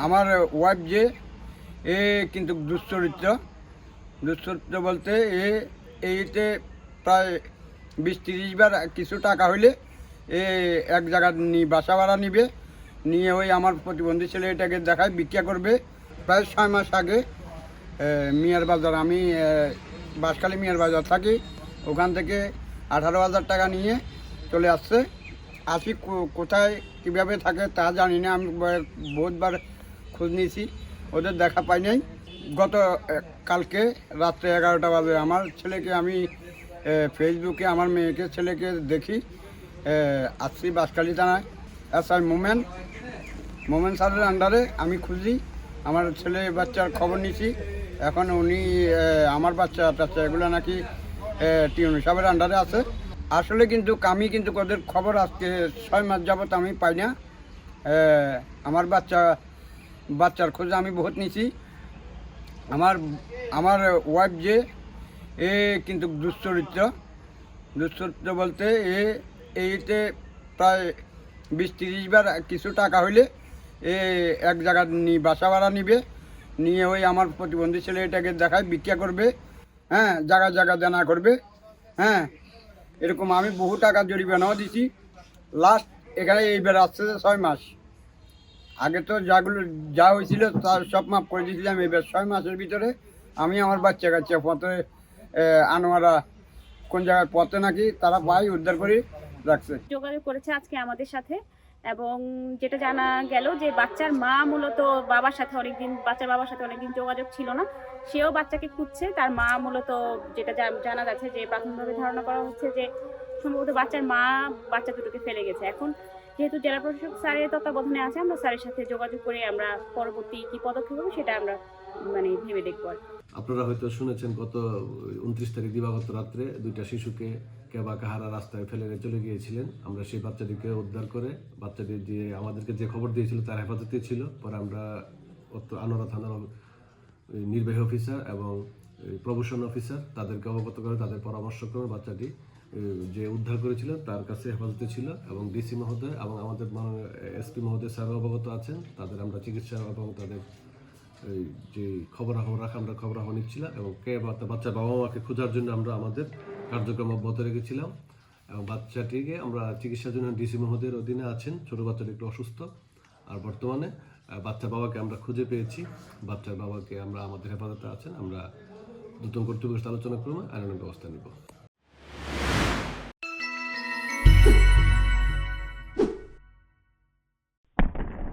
আমার ওয়াইফ যে এ কিন্তু দুশ্চরিত্র বলতে এইতে প্রায় 20-30 বার কিছু টাকা হইলে এ এক জায়গা বাসা ভাড়া নিবে, নিয়ে ওই আমার প্রতিবন্ধী ছেলে এটাকে দেখায় ভিক্ষা করবে। প্রায় 6 মাস আগে মিয়ার বাজার, আমি বাঁশখালী মিয়ার বাজার থাকি, ওখান থেকে 18,000 টাকা নিয়ে চলে আসছে। আসি কোথায় কীভাবে থাকে তা জানি না, আমি বহুতবার খোঁজ নিয়েছি, ওদের দেখা পাই নাই। গত কালকে রাত্রে 11টা বাজে আমার ছেলেকে আমি ফেসবুকে আমার মেয়েকে ছেলেকে দেখি, আসছি বাঁশখালী থানায় SI মোমেন স্যারের আন্ডারে আমি খুঁজি, আমার ছেলে বাচ্চার খবর নিয়েছি। এখন উনি আমার বাচ্চা এগুলো নাকি টিউন সাহেবের আন্ডারে আছে। আসলে কিন্তু আমি কিন্তু ওদের খবর আজকে 6 মাস যাবত আমি পাই না। আমার বাচ্চার খোঁজ আমি বহুত নিয়েছি। আমার ওয়াইফ যে এ কিন্তু দুশ্চরিত্র বলতে এইতে প্রায় 20-30 বার কিছু টাকা হইলে এ এক জায়গা বাসা ভাড়া নিবে, নিয়ে ওই আমার প্রতিবন্ধী ছেলে এটাকে দেখায় ভিক্ষা করবে, হ্যাঁ, জায়গা দেনা করবে, হ্যাঁ, এরকম আমি বহু টাকা জরিমানাও দিছি। লাস্ট এখানে এইবার আসছে 6 মাস আগে, তো যা হয়েছিল তার সব মাফ করে দিয়েছিলাম। এবার 6 মাসের ভিতরে আমি আমার বাচ্চা কাচ্চা পথে আনোয়ারা কোন জায়গায় পথে নাকি তারা পাই উদ্ধার করে রাখছে। যোগাযোগ করেছে আজকে আমাদের সাথে, এবং যেটা জানা গেল যে বাচ্চার মা মূলত বাবার সাথে অনেকদিন যোগাযোগ ছিল না, সেও বাচ্চাকে খুঁজছে। তার মা মূলত যেটা জানা যাচ্ছে যে প্রাথমিকভাবে ধারণা করা হচ্ছে যে সম্ভবত বাচ্চার মা বাচ্চা দুটোকে ফেলে গেছে। এখন যেহেতু জেলা প্রশাসক স্যারের তত্ত্বাবধানে আছে, আমরা স্যারের সাথে যোগাযোগ করে আমরা পরবর্তী কি পদক্ষেপ হবে সেটা আমরা ভেবে দেখবো। আপনারা হয়তো শুনেছেন গত 29 তারিখ দিবাগত রাত্রে 2টা শিশুকে কেবা কাহারা রাস্তায় ফেলে চলে গিয়েছিলেন। আমরা সেই বাচ্চাটিকে উদ্ধার করে বাচ্চাটি যে আমাদেরকে যে খবর দিয়েছিল তার হেফাজতে ছিল। পরে আমরা আনোয়ারা থানার নির্বাহী অফিসার এবং প্রমোশন অফিসার তাদেরকে অবগত করে তাদের পরামর্শক্রমে বাচ্চাটি যে উদ্ধার করেছিলেন তার কাছে হেফাজতে ছিল, এবং ডিসি মহোদয় এবং আমাদের SP মহোদয় স্যার অবগত আছেন। তাদের আমরা চিকিৎসা এবং তাদের যে খবর রাখা আমরা খবর নিচ্ছিলাম, এবং বাচ্চার বাবা মাকে খোঁজার জন্য আমরা আমাদের কার্যক্রম অব্যাহত রেখেছিলাম। এবং বাচ্চাটিকে আমরা চিকিৎসার জন্য ডিসি মহোদয়ের অধীনে আছেন। ছোটো বাচ্চাটি একটু অসুস্থ, আর বর্তমানে বাচ্চার বাবাকে আমরা খুঁজে পেয়েছি। বাচ্চার বাবাকে আমরা আমাদের হেফাজতে আছেন। আমরা দ্রুত কর্তৃপক্ষের সাথে আলোচনা করবো, আইনানুগ ব্যবস্থা নিব।